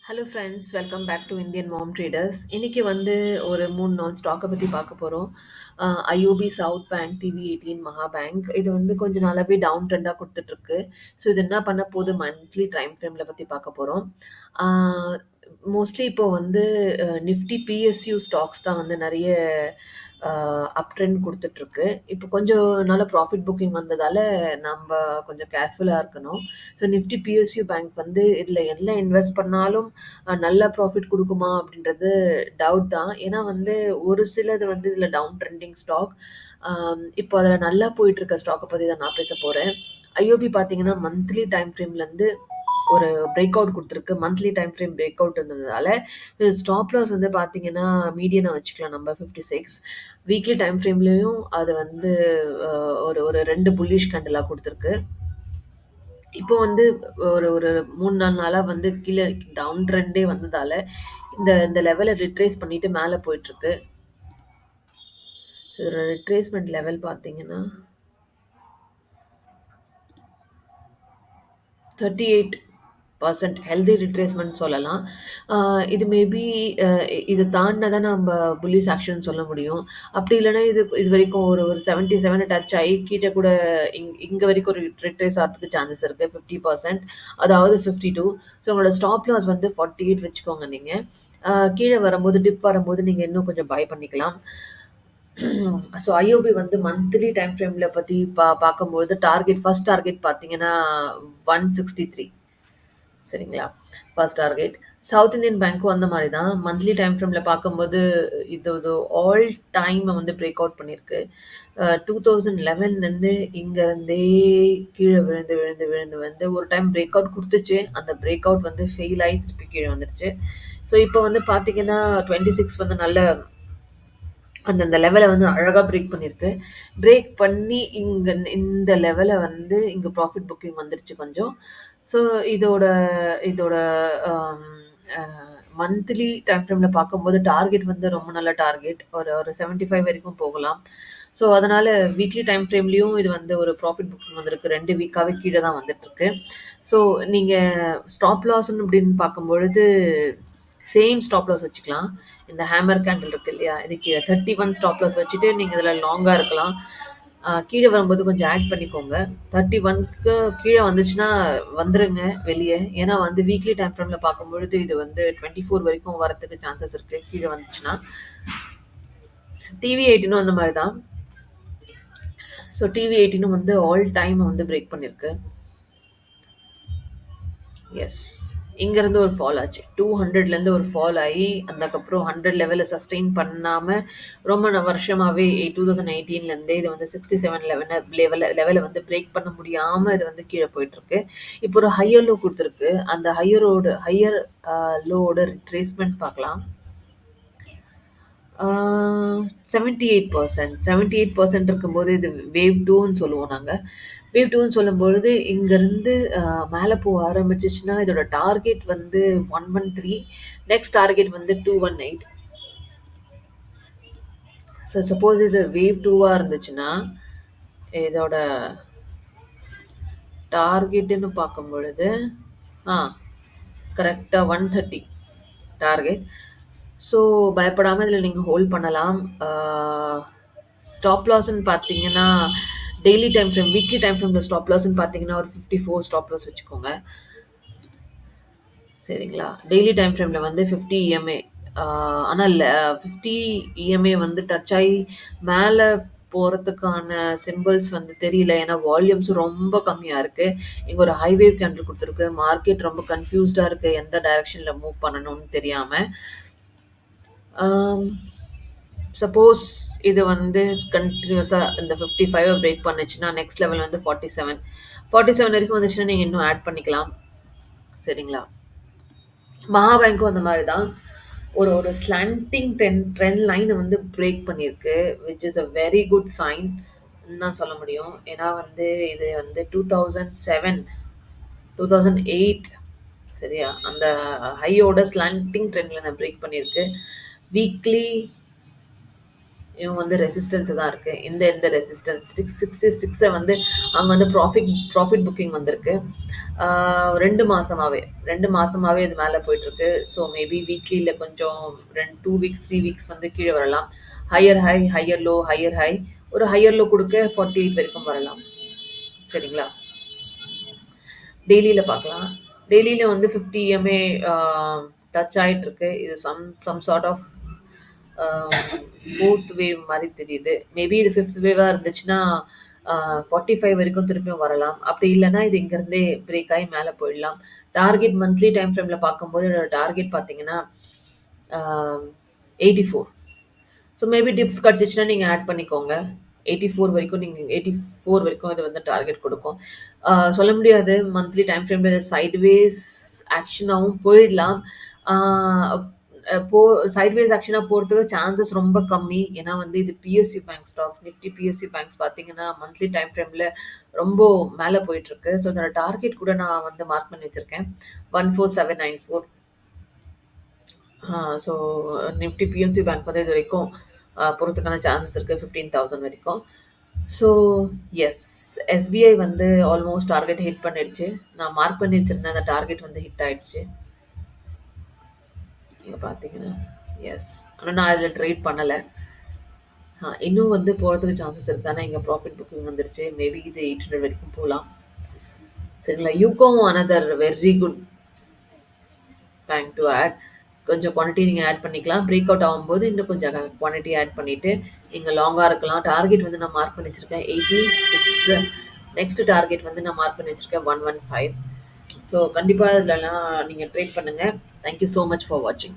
Hello friends, welcome back to Indian mom traders. இன்னைக்கு வந்து ஒரு 3 நாள் ஸ்டாக்கை பற்றி பார்க்க போகிறோம். ஐஓபி, சவுத் பேங்க், டிவி18, மகா பேங்க். இது வந்து கொஞ்சம் நாளாவே டவுன் ட்ரெண்டாக கொடுத்துட்ருக்கு. ஸோ இது என்ன பண்ண போகுது மந்த்லி டைம் ஃப்ரேமில் பற்றி பார்க்க போகிறோம். மோஸ்ட்லி இப்போ வந்து நிஃப்டி பிஎஸ்யூ ஸ்டாக்ஸ் தான் வந்து நிறைய அப் ட்ரெண்ட் கொடுத்துட்ருக்கு. இப்போ கொஞ்சம் நாள் ப்ராஃபிட் புக்கிங் வந்ததால் நம்ம கொஞ்சம் கேர்ஃபுல்லாக இருக்கணும். ஸோ நிஃப்டி பிஎஸ்யூ பேங்க் வந்து இதில் எல்லாம் இன்வெஸ்ட் பண்ணாலும் நல்ல ப்ராஃபிட் குடுக்குமா அப்படின்றது டவுட் தான். ஏன்னா வந்து ஒரு சிலது வந்து இதில டவுன் ட்ரெண்டிங் ஸ்டாக். இப்போ அதில நல்லா போயிட்டுருக்க ஸ்டாக்க பத்தி தான் நான் பேச போறேன். ஐஓபி பார்த்தீங்கன்னா, மந்த்லி டைம் ஃப்ரேம்லேருந்து ஒரு பிரேக் அவுட் குடுத்துருக்கு. Monthly time frame break out இருந்ததுனால, ஸ்டாப் லாஸ் வந்து பார்த்தீங்கன்னா, மீடியனா வச்சுக்கலாம் நம்ம 56. வீக்லி டைம் ஃப்ரேம்லயும் அது வந்து ஒரு ஒரு 2 புல்லிஷ் கேண்டிலா குடுத்துருக்கு. இப்போ வந்து ஒரு ஒரு 3, 4 நாளா வந்து கீழ டவுன் ட்ரெண்டே வந்ததால, இந்த இந்த லெவல ரிட்ரேஸ் பண்ணிட்டு மேல போயிட்டுருக்கு. இதோட ரிட்ரேஸ்மென்ட் லெவல் பார்த்தீங்கன்னா 38% ஹெல்தி ரிட்ரேஸ்மென்ட் சொல்லலாம். இது மேபி அ இது தாண்டுனா தான் நம்ப புல்லிஷ் ஆக்ஷன் சொல்ல முடியும். அப்படி இல்லன்னா இதுவரைக்கும் ஒரு ஒரு 77 டச் ஆயி கீழ கூட இங்க வரைக்கும் ஒரு ரிட்ரேஸ் ஆறதுக்கு சான்சஸ் இருக்கு. 50%, அதாவது 52. ஸோ உங்களோட ஸ்டாப் லாஸ் வந்து 48 வச்சுக்கோங்க நீங்க. கீழ வரும்போது, டிப் வரும்போது நீங்க இன்னும் கொஞ்சம் பை பண்ணிக்கலாம். ஸோ ஐஓபி வந்து மந்த்லி டைம் ஃப்ரேம்ல பத்தி பார்க்கும்பொழுது ஃபர்ஸ்ட் டார்கெட் பார்த்தீங்கன்னா 163. சரிங்களா? First target. சவுத் இந்தியன் பேங்க்கும் அந்த மாரி தான். மந்த்லி டைம் ஃப்ரேம்ல பார்க்கும்போது இது இது ஆல் டைம வந்து பிரேக் அவுட் பண்ணியிருக்கு. 2011லேருந்து இங்கருந்தே கீழ விழுந்து, விழுந்து, விழுந்து வந்து ஒரு டைம் பிரேக் அவுட் குடுத்துச்சு. அந்த பிரேக் அவுட் வந்து ஃபெயில் ஆயி திருப்பி கீழ வந்துருச்சு. ஸோ இப்போ வந்து பார்த்தீங்கன்னா, 26 வந்து நல்ல அந்த லெவல வந்து அழகா பிரேக் பண்ணியிருக்கு. பிரேக் பண்ணி இந்த லெவல வந்து இங்க ப்ராஃபிட் புக்கிங் வந்துருச்சு கொஞ்சம். ஸோ இதோட இதோட அம் அ மந்த்லி டைம் ஃப்ரேம்ல பார்க்கும்போது டார்கெட் வந்து ரொம்ப நல்ல டார்கெட். ஒரு ஒரு 75 வரைக்கும் போகலாம். ஸோ அதனால வீக்லி டைம் ஃப்ரேம்லயும் இது வந்து ஒரு ப்ராஃபிட் புக்கிங் வந்திருக்கு. 2 வீக்காவே கீழ தான் வந்துட்டுருக்கு. ஸோ நீங்க ஸ்டாப் லாஸ்ன்னு அப்படின்னு பார்க்கும்பொழுது, சேம் ஸ்டாப் லாஸ் வச்சுக்கலாம். இந்த ஹேமர் கேண்டில் இருக்கு இல்லையா? இதுக்கு 31 ஸ்டாப் லாஸ் வச்சுட்டு நீங்க இதில லாங்கா இருக்கலாம். கீழ வரும்போது கொஞ்சம் ஆட் பண்ணிக்கோங்க. 31க்கு கீழ வந்துச்சுன்னா வந்துருங்க வெளிய. ஏன்னா வந்து வீக்லி டைம் ஃப்ரேம்ல பார்க்கும்பொழுது இது வந்து 24 வரைக்கும் வரதுக்கு சான்சஸ் இருக்கு. கீழ வந்துச்சுன்னா. டிவி18ம் அந்த மாரி தான். ஸோ டிவி18ம் வந்து ஆல் டைம வந்து பிரேக் பண்ணியிருக்கு. எஸ். இங்கருந்து ஒரு ஃபால் ஆச்சு. 200லேருந்து ஒரு ஃபால் ஆயி, அதுக்கப்புறம் 100 லெவல சஸ்டெயின் பண்ணாம ரொம்ப வருஷமாவே 2018லேருந்தே இது வந்து 67 லெவல வந்து பிரேக் பண்ண முடியாம இது வந்து கீழ போயிட்டுருக்கு. இப்போ ஒரு ஹையர் லோ குடுத்துருக்கு. அந்த ஹையர் லோவோட ரிட்ரேஸ்மென்ட் பார்க்கலாம். 78% இருக்கும்போது இது வேவ் 2ன்னு சொல்லுவோம் நாங்க. வேவ் 2ன்னு சொல்லும்பொழுது இங்கருந்து மேல போக ஆரம்பிச்சுச்சுன்னா, இதோட டார்கெட் வந்து 113. நெக்ஸ்ட் டார்கெட் வந்து 218. ஸோ சப்போஸ் இது வேவ் 2வா இருந்துச்சுன்னா, இதோட டார்கெட்டுன்னு பார்க்கும்பொழுது, ஆ கரெக்ட்டா 130 டார்கெட். ஸோ பயப்படாம இதில நீங்க ஹோல்ட் பண்ணலாம். ஸ்டாப் லாஸ்ன்னு பார்த்தீங்கன்னா, daily time frame, weekly time ஃப்ரேம்ல ஸ்டாப் லாஸ்ன்னு பார்த்தீங்கன்னா, ஒரு 54 ஸ்டாப் லாஸ் வச்சுக்கோங்க. சரிங்களா? டெய்லி டைம் ஃப்ரேம்ல வந்து 50 இஎம்ஏ. ஆனா 50 இஎம்ஏ வந்து டச் ஆயி மேல போறதுக்கான சிம்பிள்ஸ் வந்து தெரியல. ஏன்னா வால்யூம்ஸ் ரொம்ப கம்மியா இருக்கு. இங்க ஒரு ஹை வேவ் கேண்டில் குடுத்துருக்கு. மார்க்கெட் ரொம்ப கன்ஃப்யூஸ்டா இருக்கு. எந்த டைரக்ஷன்ல மூவ் பண்ணணும்னு தெரியாம. ஆம். சப்போஸ் இது வந்து கன்டினியூஸா இந்த 55 பிரேக் பண்ணுச்சுன்னா, நெக்ஸ்ட் லெவல் வந்து 47. 47 வரைக்கும் வந்துச்சுன்னா, நீங்க இன்னும் ஆட் பண்ணிக்கலாம். சரிங்களா? மகா பேங்க்கும் அந்த மாரி தான். ஒரு ஒரு ஸ்லாண்டிங் ட்ரெண்ட் லைன வந்து பிரேக் பண்ணியிருக்கு. Which is a very good sign தான் சொல்ல முடியும். ஏன்னா வந்து இது வந்து 2007, 2008 சரியா? அந்த ஹையோட ஸ்லாண்டிங் ட்ரெண்ட் லைன பிரேக் பண்ணியிருக்கு. வீக்லி இவங்க வந்து ரெசிஸ்டன்ஸ் தான் இருக்கு. இந்த ரெசிஸ்டன்ஸ் 666 வந்து அங்க வந்து ப்ராஃபிட் புக்கிங் வந்திருக்கு. 2 மாசமாவே 2 மாசமாவே இது மேல போயிட்டுருக்கு. ஸோ மேபி வீக்லில கொஞ்சம் 2 வீக்ஸ், 3 வீக்ஸ் வந்து கீழ வரலாம். Higher high, higher low, higher high. ஒரு ஹையர் லோ குடுக்க 48 வரைக்கும் வரலாம். சரிங்களா? டெய்லியில பார்க்கலாம். டெய்லியில வந்து 50 இஎம்ஏ டச் ஆயிட்டுருக்கு. இது சம் சார்ட் ஆஃப் அ 4த் வேவ் மாரி தெரியுது. மேபி இது 5த் வேவா இருந்துச்சுன்னா, 45 வரைக்கும் திரும்பியும் வரலாம். அப்படி இல்லன்னா, இது இங்கருந்தே பிரேக் ஆயி மேல போயிடலாம். டார்கெட் மந்த்லி டைம் ஃப்ரேம்ல பார்க்கும்போது, டார்கெட் பார்த்தீங்கன்னா, அ 84. ஸோ மேபி டிப்ஸ் கிடைச்சுச்சுன்னா நீங்க ஆட் பண்ணிக்கோங்க. 84 வரைக்கும் நீங்க 84 வரைக்கும் இது வந்து டார்கெட் குடுக்கும். சொல்ல முடியாது. மந்த்லி டைம் ஃப்ரேம்ல இது சைட்வேஸ் ஆக்ஷனாவும் போயிடலாம். ஆ போ சைட்வேஸ் ஆக்ஷனா போறதுக்கு சான்சஸ் ரொம்ப கம்மி. ஏன்னா வந்து இது PSU bank stocks. Nifty PSU banks பார்த்தீங்கன்னா, மந்த்லி டைம் ஃப்ரேம்ல ரொம்ப மேல போயிட்டுருக்கு. ஸோ அதோட டார்கெட் கூட நான் வந்து மார்க் பண்ணி வச்சிருக்கேன். 14794. ஸோ நிஃப்டி பிஎன்சி பேங்க் வந்து இதுவரைக்கும் போறதுக்கான சான்சஸ் இருக்கு 15,000 வரைக்கும். ஸோ எஸ், எஸ்பிஐ வந்து ஆல்மோஸ்ட் டார்கெட் ஹிட் பண்ணிடுச்சு. நான் மார்க் பண்ணி வச்சிருந்தேன். அந்த டார்கெட் வந்து ஹிட் ஆயிடுச்சு. நீங்க பார்த்தீங்கன்னா எஸ். ஆனா நான் அதில ட்ரேட் பண்ணல. இன்னும் வந்து போறதுக்கு சான்சஸ் இருக்கு. ஆனா இங்க ப்ராஃபிட் புக்கிங் வந்துருச்சு. மேபி இது 800 வரைக்கும் போலாம். சரிங்களா? யூகோவும் another very good bank to add. கொஞ்சம் குவான்டிட்டி நீங்க ஆட் பண்ணிக்கலாம். பிரேக் அவுட் ஆகும்போது இன்னும் கொஞ்சம் குவான்டிட்டி ஆட் பண்ணிட்டு, நீங்க லாங்கா இருக்கலாம். டார்கெட் வந்து நான் மார்க் பண்ணி வச்சிருக்கேன் 86. நெக்ஸ்ட் டார்கெட் வந்து நான் மார்க் பண்ணி வச்சிருக்கேன் 115. ஸோ கண்டிப்பா இதுலலாம் நீங்க ட்ரேட் பண்ணுங்க. Thank you so much for வாட்சிங்.